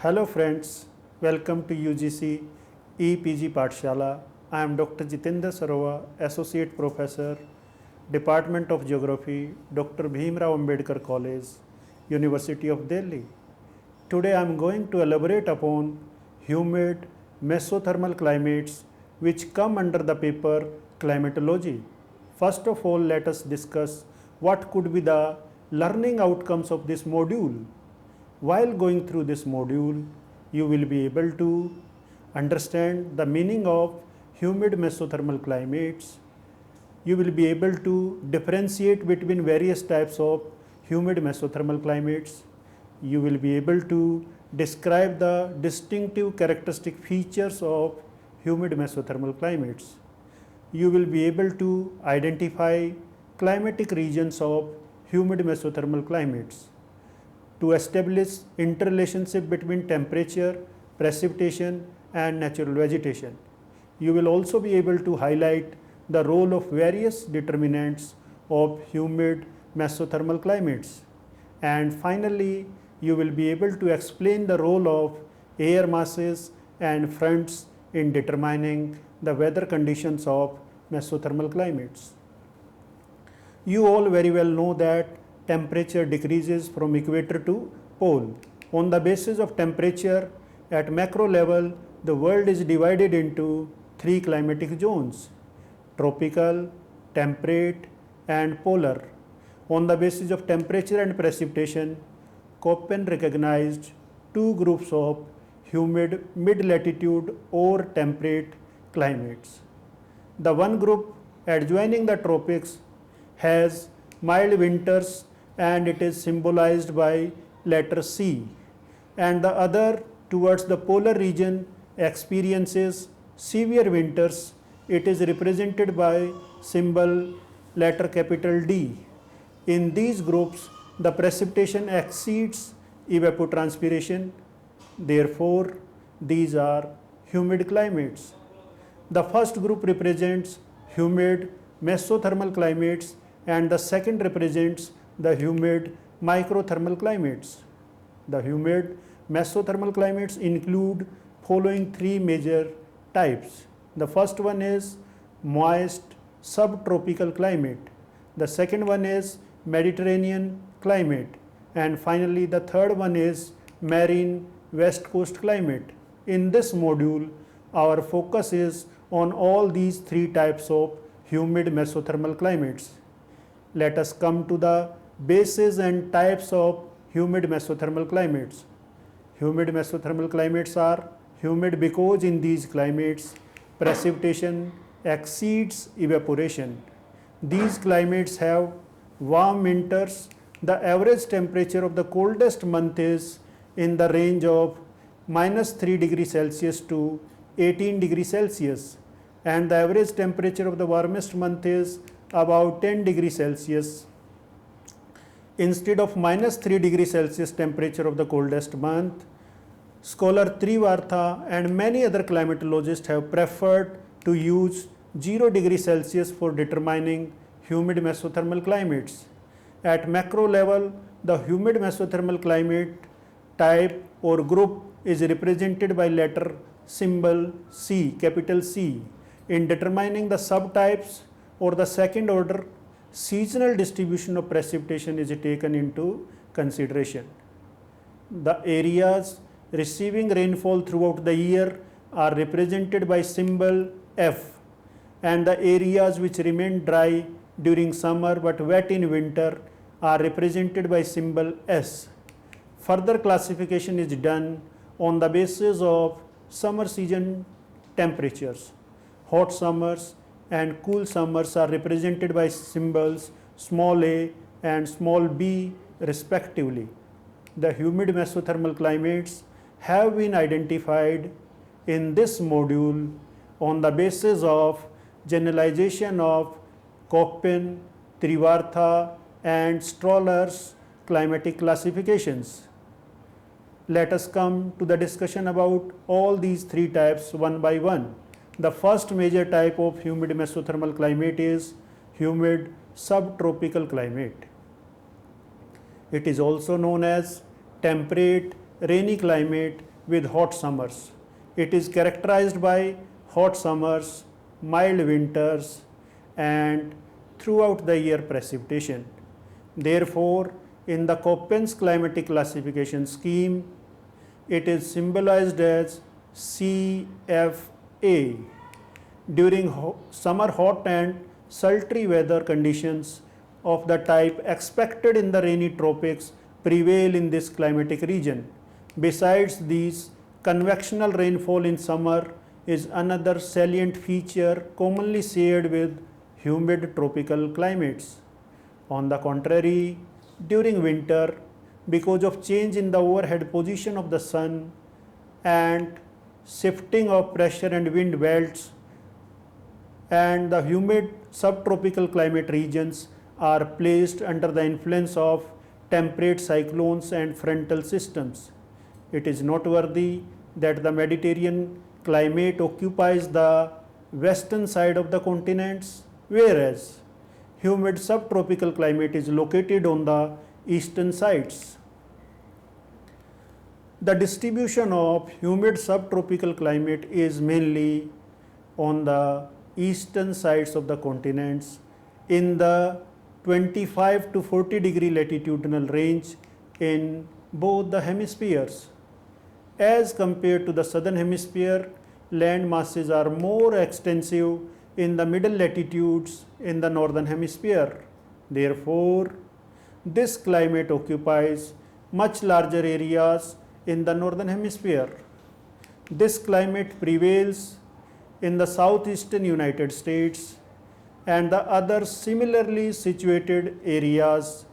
Hello friends, welcome to UGC EPG Pathshala. I am Dr. Jitendra Sarova, Associate Professor, Department of Geography, Dr. Bhimrao Ambedkar College, University of Delhi. Today I am going to elaborate upon humid mesothermal climates which come under the paper climatology. First of all, let us discuss what could be the learning outcomes of this module. While going through this module, you will be able to understand the meaning of humid mesothermal climates. You will be able to differentiate between various types of humid mesothermal climates. You will be able to describe the distinctive characteristic features of humid mesothermal climates. You will be able to identify climatic regions of humid mesothermal climates, to establish interrelationship between temperature, precipitation and natural vegetation. You will also be able to highlight the role of various determinants of humid mesothermal climates. And finally, you will be able to explain the role of air masses and fronts in determining the weather conditions of mesothermal climates. You all very well know that temperature decreases from equator to pole. On the basis of temperature, at macro level, the world is divided into three climatic zones: tropical, temperate and polar. On the basis of temperature and precipitation, Köppen recognized two groups of humid mid-latitude or temperate climates. The one group adjoining the tropics has mild winters and it is symbolized by letter C, and the other towards the polar region experiences severe winters. It is represented by symbol letter capital D. In these groups, the precipitation exceeds evapotranspiration. Therefore, these are humid climates. The first group represents humid mesothermal climates and the second represents the humid microthermal climates. The humid mesothermal climates include following three major types. The first one is moist subtropical climate. The second one is Mediterranean climate. And finally, the third one is marine west coast climate. In this module, our focus is on all these three types of humid mesothermal climates. Let us come to the bases and types of humid mesothermal climates. Humid mesothermal climates are humid because in these climates precipitation exceeds evaporation. These climates have warm winters. The average temperature of the coldest month is in the range of -3 degrees Celsius to 18 degrees Celsius, and the average temperature of the warmest month is about 10 degrees Celsius. Instead of -3 degrees Celsius temperature of the coldest month, scholar Trivartha and many other climatologists have preferred to use 0 degrees Celsius for determining humid mesothermal climates. At macro level, the humid mesothermal climate type or group is represented by letter symbol C, capital C. In determining the subtypes or the second order, seasonal distribution of precipitation is taken into consideration. The areas receiving rainfall throughout the year are represented by symbol F, and the areas which remain dry during summer but wet in winter are represented by symbol S. Further classification is done on the basis of summer season temperatures. Hot summers and cool summers are represented by symbols small a and small b respectively. The humid mesothermal climates have been identified in this module on the basis of generalization of Köppen, Trivartha and Stroller's climatic classifications. Let us come to the discussion about all these three types one by one. The first major type of humid mesothermal climate is humid subtropical climate. It is also known as temperate rainy climate with hot summers. It is characterized by hot summers, mild winters, and throughout the year precipitation. Therefore, in the Köppen's climatic classification scheme, it is symbolized as CFA. During summer hot and sultry weather conditions of the type expected in the rainy tropics prevail in this climatic region. Besides these, convectional rainfall in summer is another salient feature commonly shared with humid tropical climates. On the contrary, during winter, because of change in the overhead position of the sun and shifting of pressure and wind belts, and the humid subtropical climate regions are placed under the influence of temperate cyclones and frontal systems. It is noteworthy that the Mediterranean climate occupies the western side of the continents, whereas humid subtropical climate is located on the eastern sides. The distribution of humid subtropical climate is mainly on the eastern sides of the continents in the 25 to 40 degree latitudinal range in both the hemispheres. As compared to the southern hemisphere, land masses are more extensive in the middle latitudes in the northern hemisphere. Therefore, this climate occupies much larger areas in the northern hemisphere. This climate prevails in the southeastern United States and the other similarly situated areas,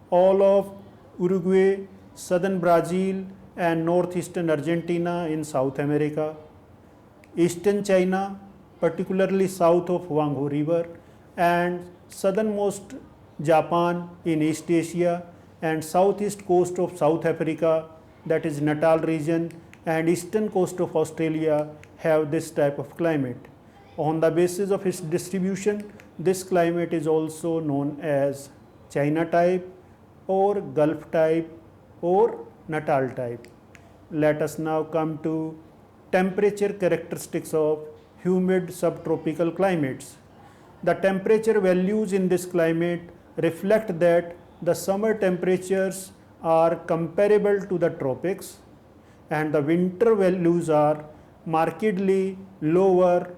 all of Uruguay, southern Brazil, and northeastern Argentina in South America, eastern China, particularly south of Huanghe River, and southernmost Japan in East Asia, and southeast coast of South Africa, that is Natal region, and eastern coast of Australia have this type of climate. On the basis of its distribution, this climate is also known as China type or Gulf type or Natal type. Let us now come to temperature characteristics of humid subtropical climates. The temperature values in this climate reflect that the summer temperatures are comparable to the tropics and the winter values are markedly lower.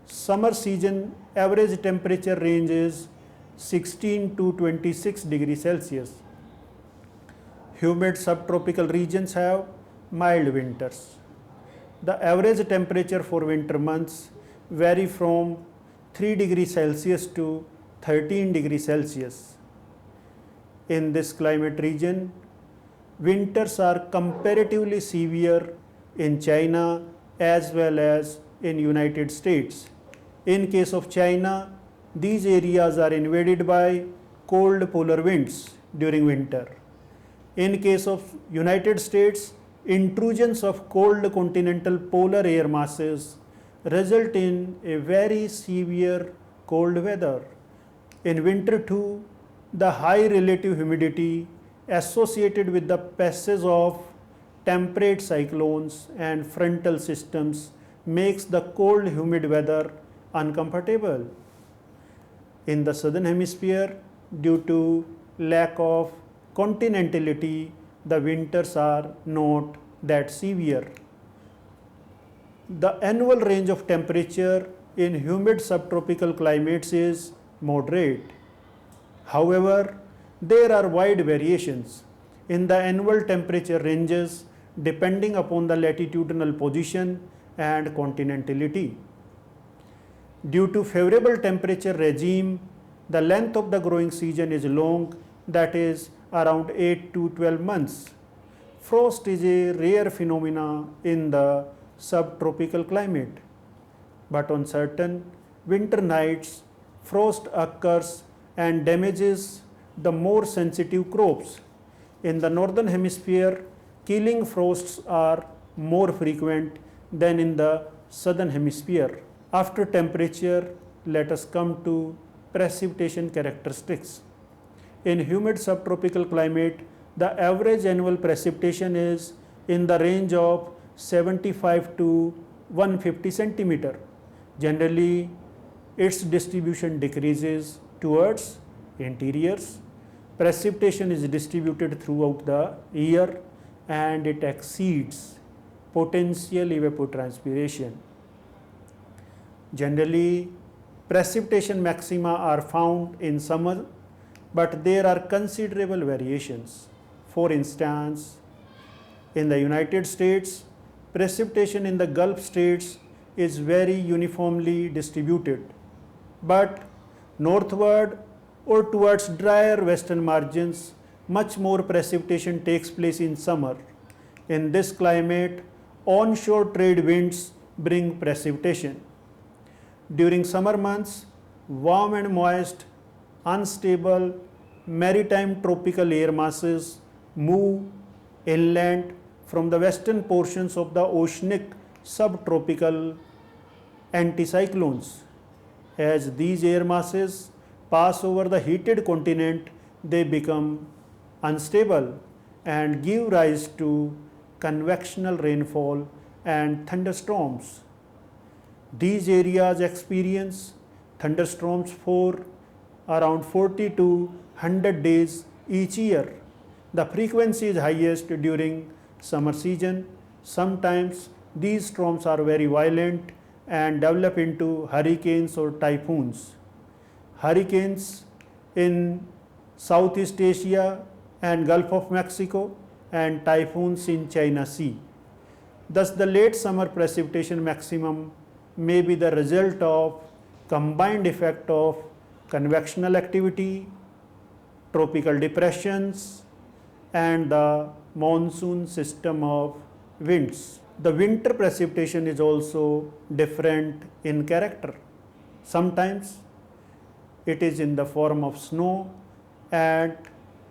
Summer season average temperature range is 16 to 26 degrees Celsius. Humid subtropical regions have mild winters. The average temperature for winter months vary from 3 degrees Celsius to 13 degrees Celsius. In this climate region, winters are comparatively severe in China as well as in United States. In case of China, these areas are invaded by cold polar winds during winter. In case of United States, intrusions of cold continental polar air masses result in a very severe cold weather. In winter too, the high relative humidity associated with the passage of temperate cyclones and frontal systems makes the cold humid weather uncomfortable. In the southern hemisphere, due to lack of continentality, the winters are not that severe. The annual range of temperature in humid subtropical climates is moderate. However, there are wide variations in the annual temperature ranges depending upon the latitudinal position and continentality. Due to favorable temperature regime, the length of the growing season is long, that is around 8 to 12 months. Frost is a rare phenomena in the subtropical climate, but on certain winter nights, frost occurs and damages the more sensitive crops. In the northern hemisphere, killing frosts are more frequent than in the southern hemisphere. After temperature, let us come to precipitation characteristics. In humid subtropical climate, the average annual precipitation is in the range of 75 to 150 centimeter. Generally, its distribution decreases towards interiors. Precipitation is distributed throughout the year and it exceeds potential evapotranspiration. Generally, precipitation maxima are found in summer, but there are considerable variations. For instance, in the United States, precipitation in the Gulf states is very uniformly distributed, but northward or towards drier western margins, much more precipitation takes place in summer. In this climate, onshore trade winds bring precipitation. During summer months, warm and moist, unstable, maritime tropical air masses move inland from the western portions of the oceanic subtropical anticyclones. As these air masses pass over the heated continent, they become unstable and give rise to convectional rainfall and thunderstorms. These areas experience thunderstorms for around 40 to 100 days each year. The frequency is highest during summer season. Sometimes these storms are very violent and develop into hurricanes or typhoons. Hurricanes in Southeast Asia and Gulf of Mexico and typhoons in China Sea. Thus, the late summer precipitation maximum may be the result of combined effect of convectional activity, tropical depressions, and the monsoon system of winds. The winter precipitation is also different in character. Sometimes it is in the form of snow and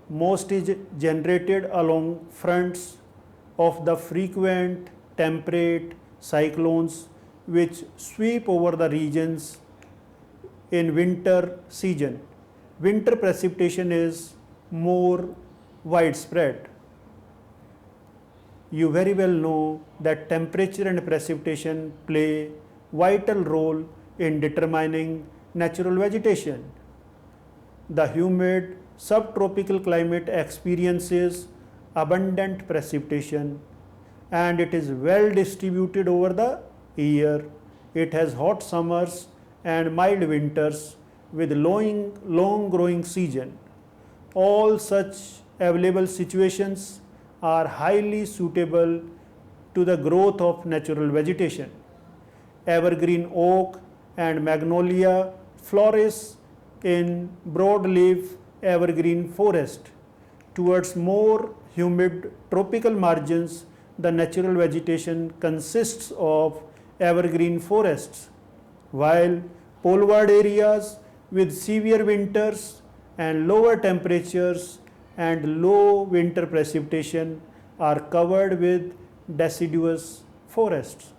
most is generated along fronts of the frequent temperate cyclones which sweep over the regions in winter season. Winter precipitation is more widespread. You very well know that temperature and precipitation play vital role in determining natural vegetation. The humid subtropical climate experiences abundant precipitation and it is well distributed over the year. It has hot summers and mild winters with long growing season. All such available situations are highly suitable to the growth of natural vegetation. Evergreen oak and magnolia flourish in broadleaf evergreen forest. Towards more humid tropical margins, the natural vegetation consists of evergreen forests, while poleward areas with severe winters and lower temperatures and low winter precipitation are covered with deciduous forests.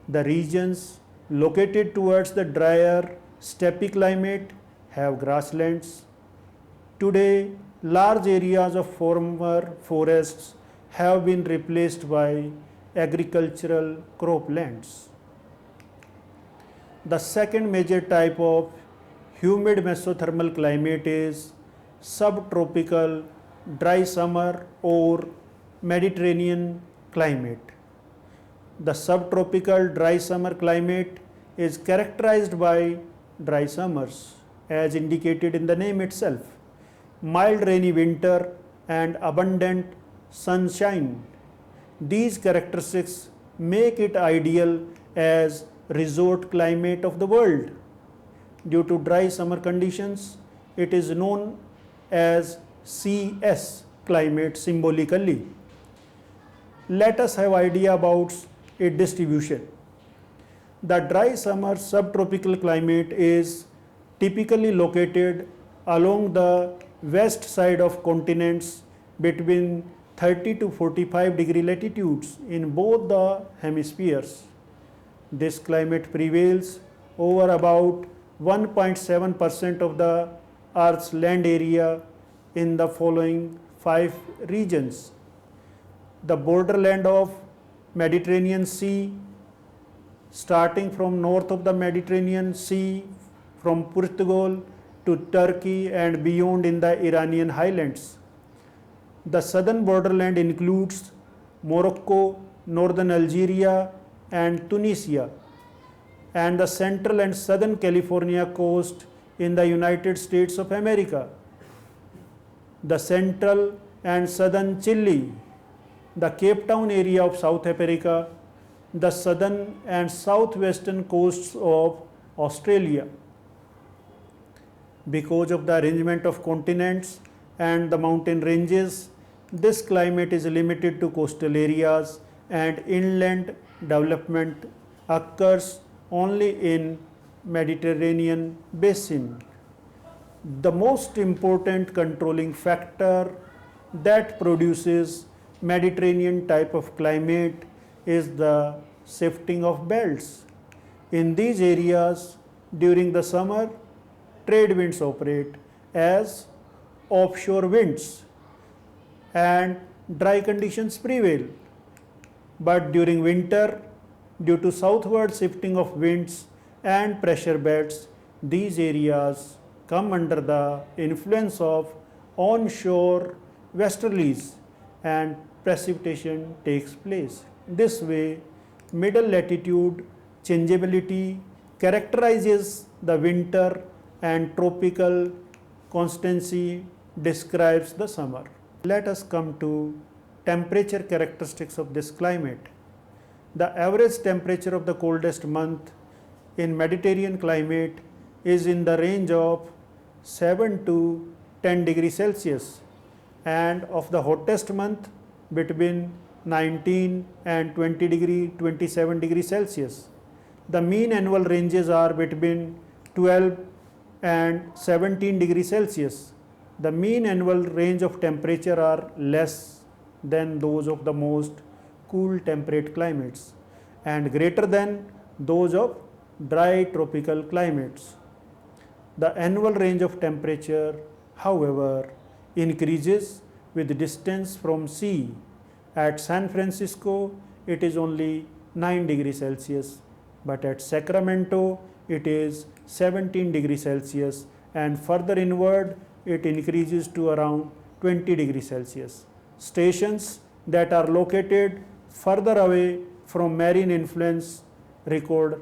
The regions located towards the drier steppe climate have grasslands. Today, large areas of former forests have been replaced by agricultural croplands. The second major type of humid mesothermal climate is subtropical dry summer or Mediterranean climate. The subtropical dry summer climate is characterized by dry summers as indicated in the name itself, mild rainy winter and abundant sunshine. These characteristics make it ideal as resort climate of the world. Due to dry summer conditions, it is known as CS climate symbolically. Let us have idea about its distribution. The dry summer subtropical climate is typically located along the west side of continents between 30 to 45 degree latitudes in both the hemispheres. This climate prevails over about 1.7% of the Earth's land area in the following 5 regions: the borderland of Mediterranean Sea, starting from north of the Mediterranean Sea, from Portugal to Turkey and beyond in the Iranian highlands. The southern borderland includes Morocco, northern Algeria and Tunisia, and the central and southern California coast in the United States of America, the central and southern Chile, the Cape Town area of South Africa, the southern and southwestern coasts of Australia. Because of the arrangement of continents and the mountain ranges, this climate is limited to coastal areas, and inland development occurs only in Mediterranean basin. The most important controlling factor that produces Mediterranean type of climate is the shifting of belts. In these areas, during the summer, trade winds operate as offshore winds and dry conditions prevail. But during winter, due to southward shifting of winds and pressure belts, these areas come under the influence of onshore westerlies and precipitation takes place. This way, middle latitude changeability characterizes the winter and tropical constancy describes the summer. Let us come to temperature characteristics of this climate. The average temperature of the coldest month in Mediterranean climate is in the range of 7 to 10 degrees Celsius, and of the hottest month between 19 and 27 degrees Celsius. The mean annual ranges are between 12 and 17 degrees Celsius. The mean annual range of temperature are less than those of the most cool temperate climates and greater than those of dry tropical climates. The annual range of temperature, however, increases with distance from sea. At San Francisco, it is only 9 degrees Celsius, but at Sacramento, it is 17 degrees Celsius, and further inward, it increases to around 20 degrees Celsius. Stations that are located further away from marine influence record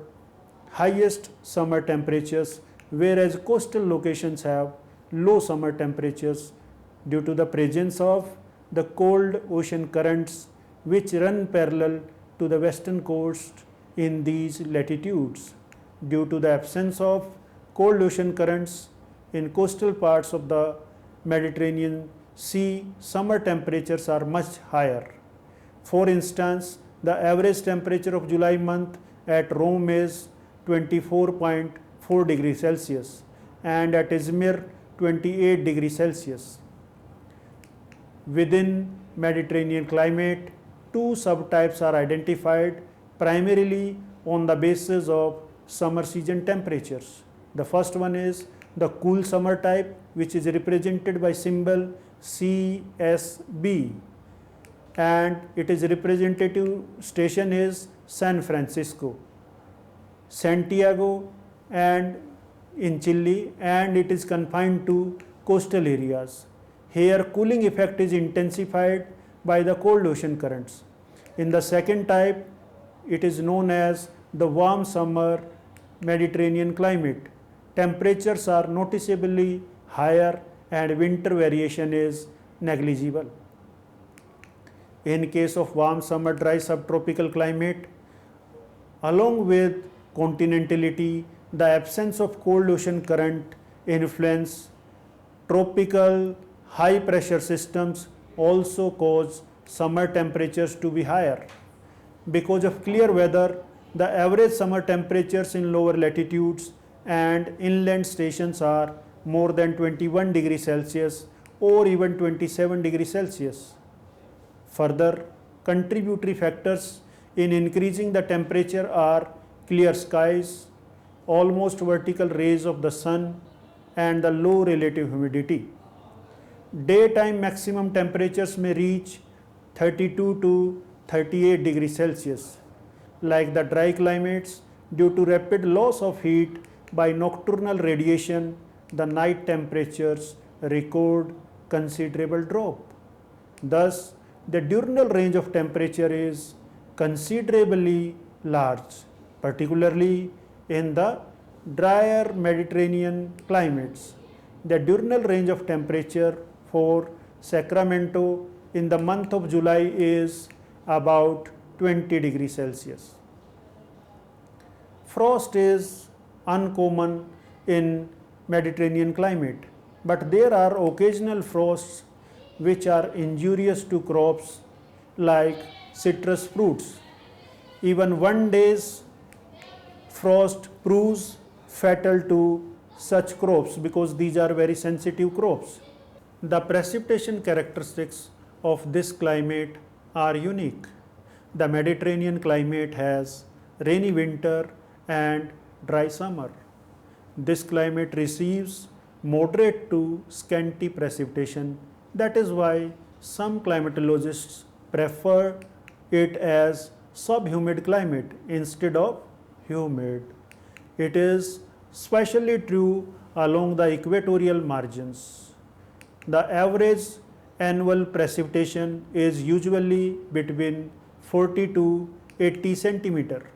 highest summer temperatures, whereas coastal locations have low summer temperatures due to the presence of the cold ocean currents which run parallel to the western coast in these latitudes. Due to the absence of cold ocean currents in coastal parts of the Mediterranean Sea, summer temperatures are much higher. For instance, the average temperature of July month at Rome is 24.4 degrees Celsius and at Izmir 28 degrees Celsius. Within Mediterranean climate, two subtypes are identified primarily on the basis of summer season temperatures. The first one is the cool summer type, which is represented by symbol CSB, and its representative station is San Francisco, Santiago and in Chile, and it is confined to coastal areas. Here cooling effect is intensified by the cold ocean currents. In the second type, it is known as the warm summer Mediterranean climate. Temperatures are noticeably higher and winter variation is negligible. In case of warm summer dry subtropical climate, along with continentality, the absence of cold ocean current influence tropical high pressure systems also cause summer temperatures to be higher. Because of clear weather, the average summer temperatures in lower latitudes and inland stations are more than 21 degrees Celsius or even 27 degrees Celsius. Further, contributory factors in increasing the temperature are clear skies, almost vertical rays of the sun, and the low relative humidity. Daytime maximum temperatures may reach 32 to 38 degrees Celsius. Like the dry climates, due to rapid loss of heat by nocturnal radiation, the night temperatures record considerable drop. Thus, the diurnal range of temperature is considerably large, particularly in the drier Mediterranean climates. The diurnal range of temperature for Sacramento in the month of July is about 20 degrees Celsius. Frost is uncommon in Mediterranean climate, but there are occasional frosts which are injurious to crops like citrus fruits. Even one day's frost proves fatal to such crops because these are very sensitive crops. The precipitation characteristics of this climate are unique. The Mediterranean climate has rainy winter and dry summer. This climate receives moderate to scanty precipitation. That is why some climatologists prefer it as subhumid climate instead of humid. It is especially true along the equatorial margins. The average annual precipitation is usually between 40 to 80 centimeter.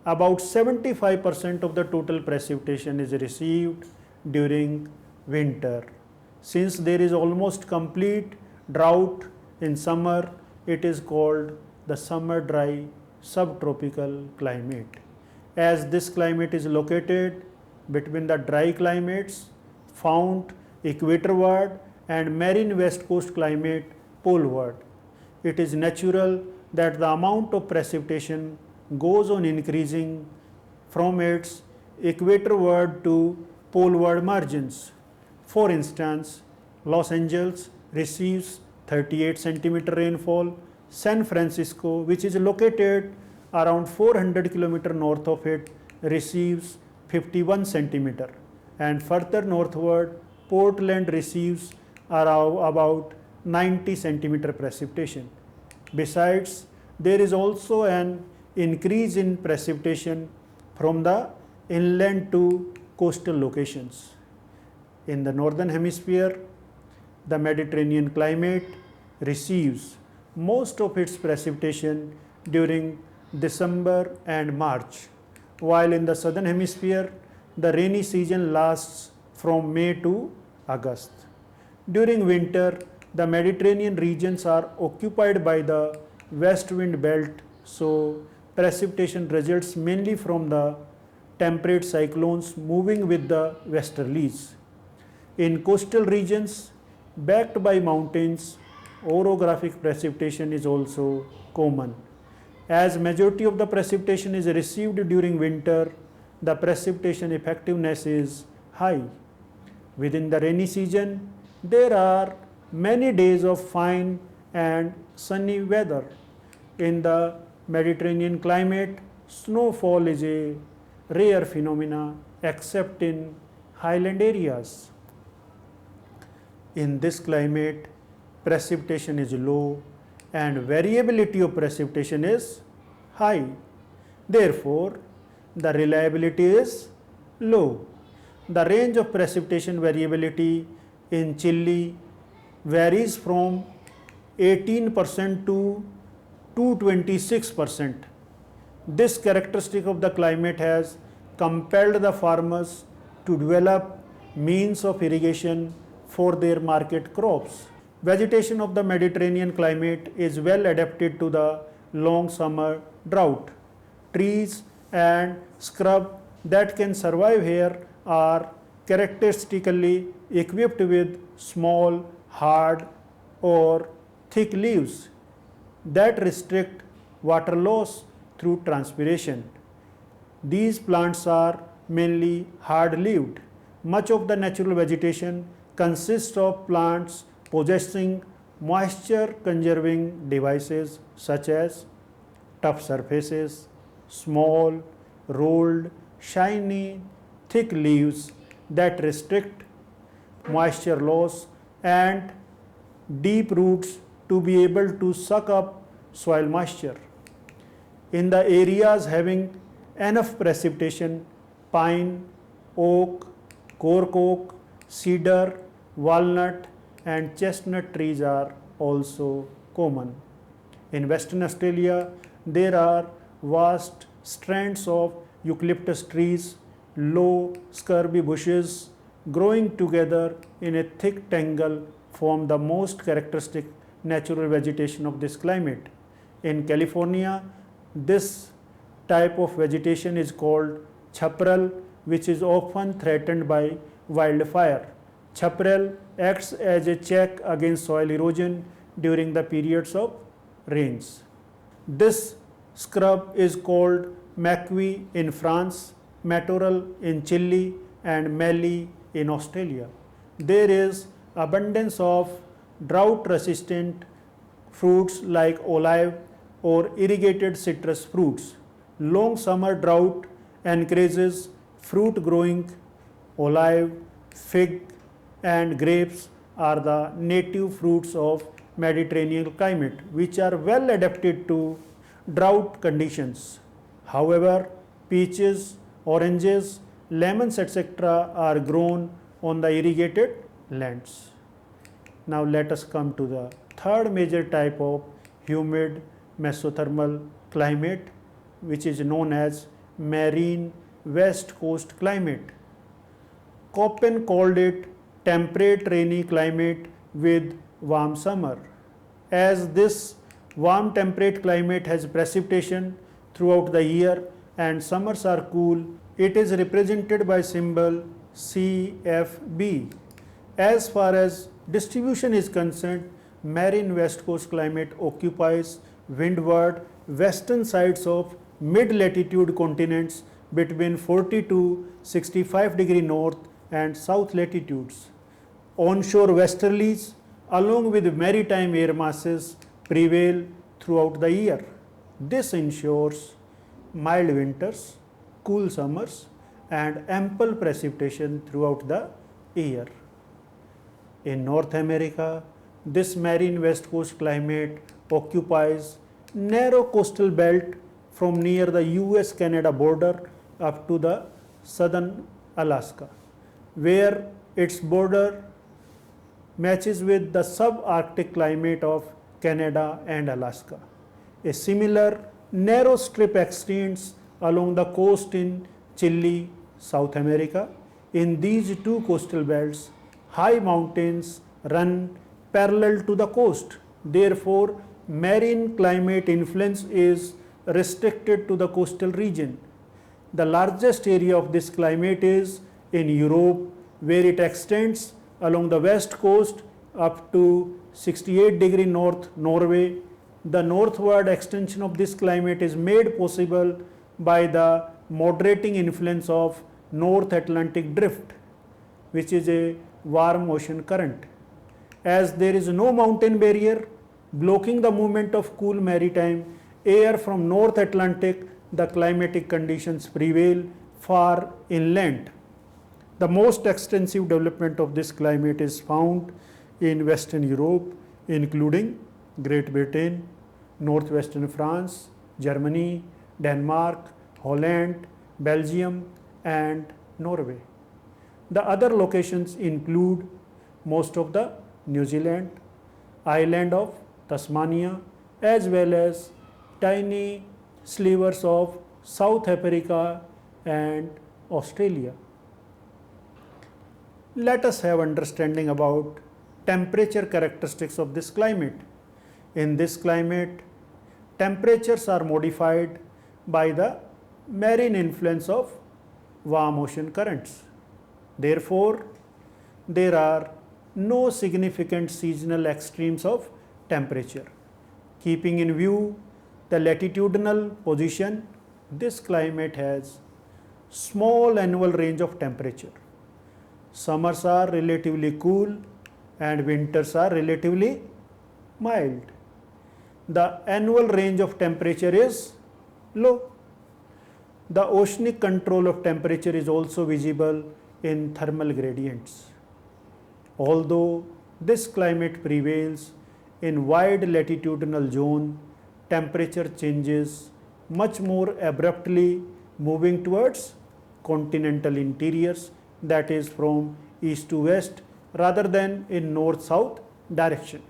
About 75% of the total precipitation is received during winter. Since there is almost complete drought in summer, it is called the summer dry subtropical climate. As this climate is located between the dry climates found equatorward and marine west coast climate poleward, it is natural that the amount of precipitation goes on increasing from its equatorward to poleward margins. For instance, Los Angeles receives 38 centimeter rainfall. San Francisco, which is located around 400 km north of it, receives 51 centimeter, and further northward Portland receives around about 90 centimeter precipitation. Besides, there is also an increase in precipitation from the inland to coastal locations. In the northern hemisphere, the Mediterranean climate receives most of its precipitation during December and March, while in the southern hemisphere, the rainy season lasts from May to August. During winter, the Mediterranean regions are occupied by the west wind belt, so precipitation results mainly from the temperate cyclones moving with the westerlies. In coastal regions backed by mountains, orographic precipitation is also common. As majority of the precipitation is received during winter, the precipitation effectiveness is high. Within the rainy season, there are many days of fine and sunny weather. In the Mediterranean climate, snowfall is a rare phenomena except in highland areas. In this climate, precipitation is low and variability of precipitation is high. Therefore, the reliability is low. The range of precipitation variability in Chile varies from 18% to 226%. This characteristic of the climate has compelled the farmers to develop means of irrigation for their market crops. Vegetation of the Mediterranean climate is well adapted to the long summer drought. Trees and scrub that can survive here are characteristically equipped with small, hard or thick leaves that restrict water loss through transpiration. These plants are mainly hard-leaved. Much of the natural vegetation consists of plants possessing moisture-conserving devices such as tough surfaces, small, rolled, shiny, thick leaves that restrict moisture loss, and deep roots to be able to suck up soil moisture. In the areas having enough precipitation, pine, oak, cork oak, cedar, walnut and chestnut trees are also common. In Western Australia, there are vast strands of eucalyptus trees, low scrubby bushes growing together in a thick tangle form the most characteristic natural vegetation of this climate. In California, this type of vegetation is called chaparral, which is often threatened by wildfire. Chaparral acts as a check against soil erosion during the periods of rains. This scrub is called maquis in France, matorral in Chile and mallee in Australia. There is abundance of drought resistant fruits like olive or irrigated citrus fruits. Long summer drought encourages fruit growing. Olive, fig and grapes are the native fruits of Mediterranean climate which are well adapted to drought conditions. However, peaches, oranges, lemons etc. are grown on the irrigated lands. Now let us come to the third major type of humid mesothermal climate, which is known as marine west coast climate. Köppen called it temperate rainy climate with warm summer. As this warm temperate climate has precipitation throughout the year and summers are cool, it is represented by symbol CFB. As far as distribution is concerned, marine west coast climate occupies windward western sides of mid-latitude continents between 40 to 65 degree north and south latitudes. Onshore westerlies along with maritime air masses prevail throughout the year. This ensures mild winters, cool summers and ample precipitation throughout the year. In North America, this marine west coast climate occupies narrow coastal belt from near the US-Canada border up to the southern Alaska, where its border matches with the subarctic climate of Canada and Alaska. A similar narrow strip extends along the coast in Chile, South America. In these two coastal belts, high mountains run parallel to the coast. Therefore, marine climate influence is restricted to the coastal region. The largest area of this climate is in Europe, where it extends along the west coast up to 68 degree north Norway. The northward extension of this climate is made possible by the moderating influence of North Atlantic drift, which is a warm ocean current. As there is no mountain barrier blocking the movement of cool maritime air from North Atlantic, the climatic conditions prevail far inland. The most extensive development of this climate is found in Western Europe, including Great Britain, northwestern France, Germany, Denmark, Holland, Belgium and Norway. The other locations include most of the New Zealand, island of Tasmania, as well as tiny slivers of South Africa and Australia. Let us have understanding about temperature characteristics of this climate. In this climate, temperatures are modified by the marine influence of warm ocean currents. Therefore, there are no significant seasonal extremes of temperature. Keeping in view the latitudinal position, this climate has small annual range of temperature. Summers are relatively cool and winters are relatively mild. The annual range of temperature is low. The oceanic control of temperature is also visible in thermal gradients. Although this climate prevails in wide latitudinal zone, temperature changes much more abruptly, moving towards continental interiors, that is from east to west rather than in north-south direction.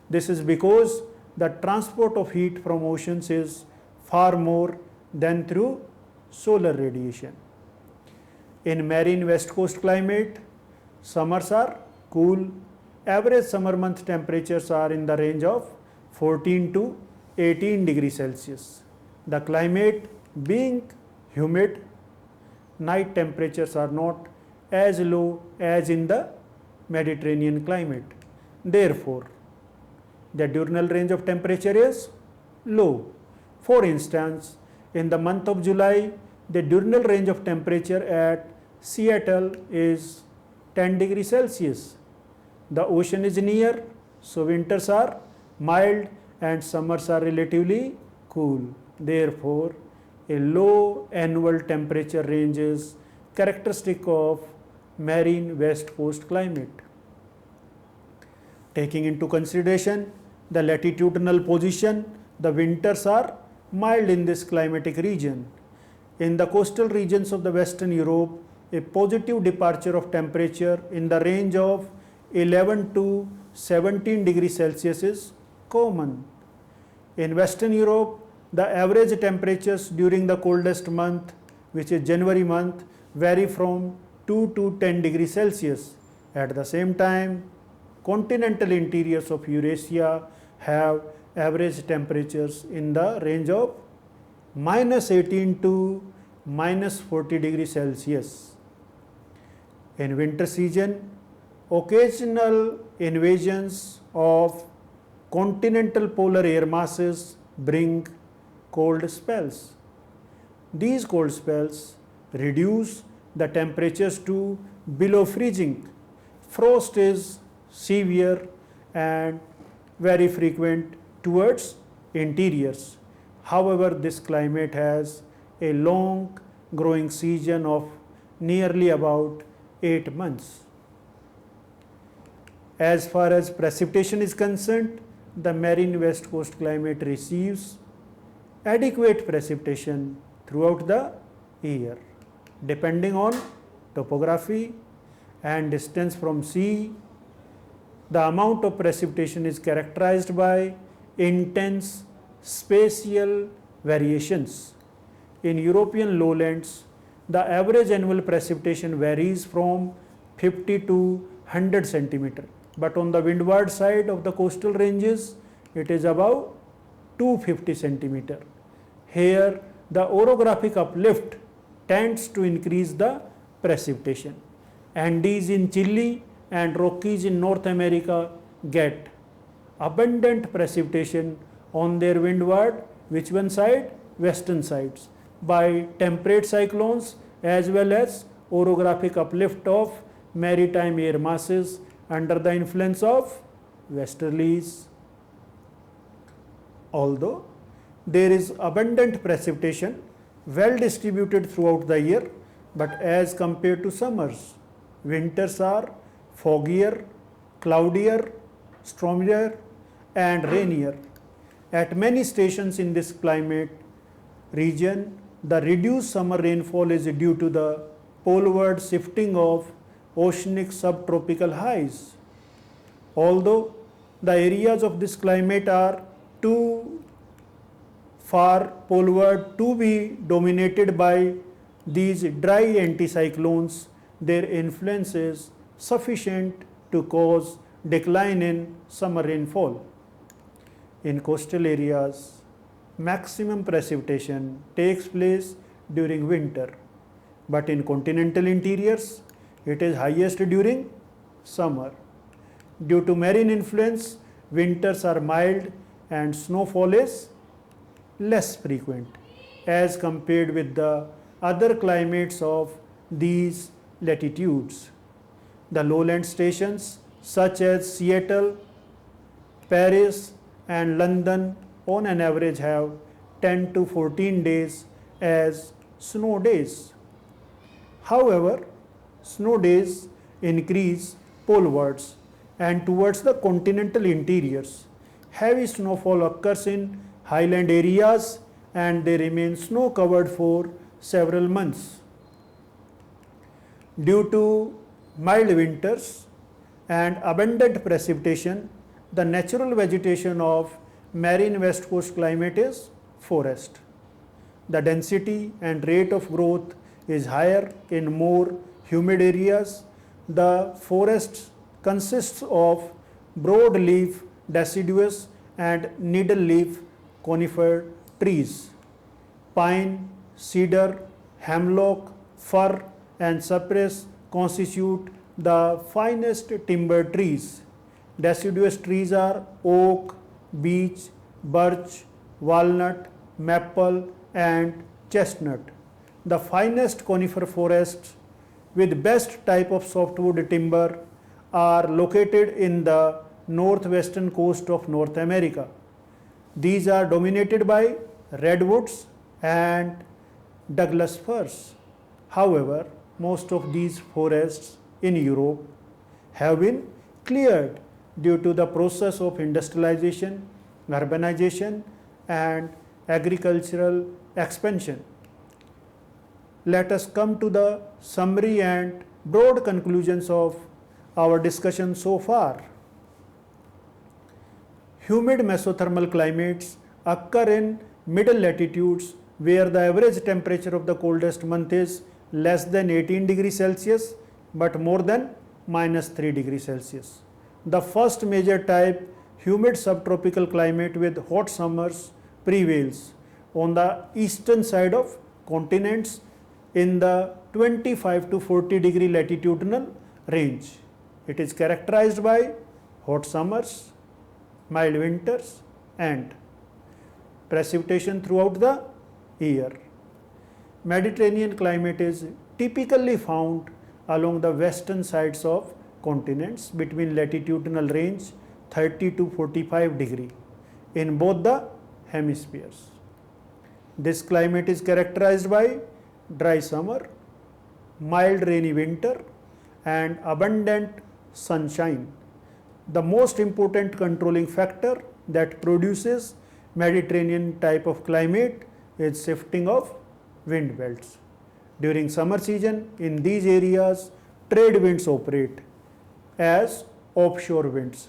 This is because the transport of heat from oceans is far more than through solar radiation. In marine west coast climate, summers are cool. Average summer month temperatures are in the range of 14 to 18 degrees Celsius. The climate being humid, night temperatures are not as low as in the Mediterranean climate. Therefore, the diurnal range of temperature is low. For instance, in the month of July, the diurnal range of temperature at Seattle is 10 degrees Celsius. The ocean is near, so winters are mild and summers are relatively cool. Therefore, a low annual temperature range is characteristic of marine west coast climate. Taking into consideration the latitudinal position, the winters are mild in this climatic region. In the coastal regions of the Western Europe, a positive departure of temperature in the range of 11 to 17 degrees Celsius is common. In Western Europe, the average temperatures during the coldest month, which is January month, vary from 2 to 10 degrees Celsius. At the same time, continental interiors of Eurasia have average temperatures in the range of -18 to -40 degrees Celsius. In winter season, occasional invasions of continental polar air masses bring cold spells. These cold spells reduce the temperatures to below freezing. Frost is severe and very frequent towards interiors. However, this climate has a long growing season of nearly about 8 months. As far as precipitation is concerned, the marine west coast climate receives adequate precipitation throughout the year. Depending on topography and distance from sea, the amount of precipitation is characterized by intense spatial variations. In European lowlands, the average annual precipitation varies from 50 to 100 centimeter, but on the windward side of the coastal ranges, it is about 250 centimeter. Here, the orographic uplift tends to increase the precipitation. Andes in Chile and Rockies in North America get abundant precipitation on their windward, which one side? Western sides, by temperate cyclones as well as orographic uplift of maritime air masses under the influence of westerlies. Although there is abundant precipitation well distributed throughout the year, but as compared to summers, winters are foggier, cloudier, stormier and rainier. At many stations in this climate region, the reduced summer rainfall is due to the poleward shifting of oceanic subtropical highs. Although the areas of this climate are too far poleward to be dominated by these dry anticyclones, their influence is sufficient to cause decline in summer rainfall. In coastal areas, maximum precipitation takes place during winter, but in continental interiors, it is highest during summer. Due to marine influence, winters are mild and snowfall is less frequent as compared with the other climates of these latitudes. The lowland stations such as Seattle, Paris and London on an average have 10 to 14 days as snow days. However, snow days increase polewards and towards the continental interiors. Heavy snowfall occurs in highland areas and they remain snow covered for several months. Due to mild winters and abundant precipitation, the natural vegetation of marine west coast climate is forest. The density and rate of growth is higher in more humid areas. The forest consists of broadleaf deciduous and needle-leaf conifer trees. Pine, cedar, hemlock, fir and cypress constitute the finest timber trees. Deciduous trees are oak, beech, birch, walnut, maple and chestnut. The finest conifer forests with best type of softwood timber are located in the northwestern coast of North America. These are dominated by redwoods and Douglas firs. However, most of these forests in Europe have been cleared due to the process of industrialization, urbanization and agricultural expansion. Let us come to the summary and broad conclusions of our discussion so far. Humid mesothermal climates occur in middle latitudes where the average temperature of the coldest month is less than 18 degrees Celsius but more than -3 degrees Celsius. The first major type, humid subtropical climate with hot summers, prevails on the eastern side of continents in the 25 to 40 degree latitudinal range. It is characterized by hot summers, mild winters and precipitation throughout the year. Mediterranean climate is typically found along the western sides of continents between latitudinal range 30 to 45 degree in both the hemispheres. This climate is characterized by dry summer, mild rainy winter and abundant sunshine. The most important controlling factor that produces Mediterranean type of climate is shifting of wind belts. During summer season, in these areas, trade winds operate as offshore winds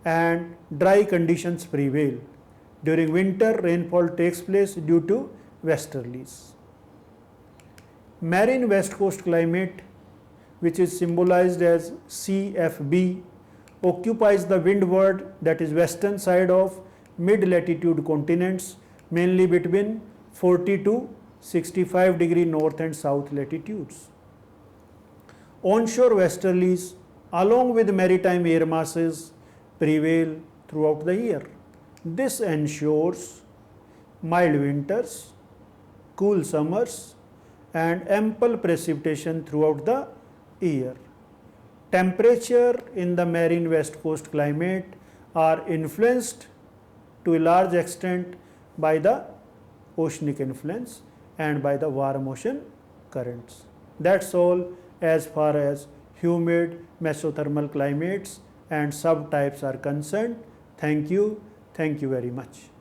and dry conditions prevail. During winter, rainfall takes place due to westerlies. Marine west coast climate, which is symbolized as CFB, occupies the windward, that is western side of mid-latitude continents, mainly between 40 to 65 degree north and south latitudes. Onshore westerlies along with maritime air masses prevail throughout the year. This ensures mild winters, cool summers and ample precipitation throughout the year. Temperature in the marine west coast climate are influenced to a large extent by the oceanic influence and by the warm ocean currents. That's all as far as humid mesothermal climates and subtypes are concerned. Thank you very much.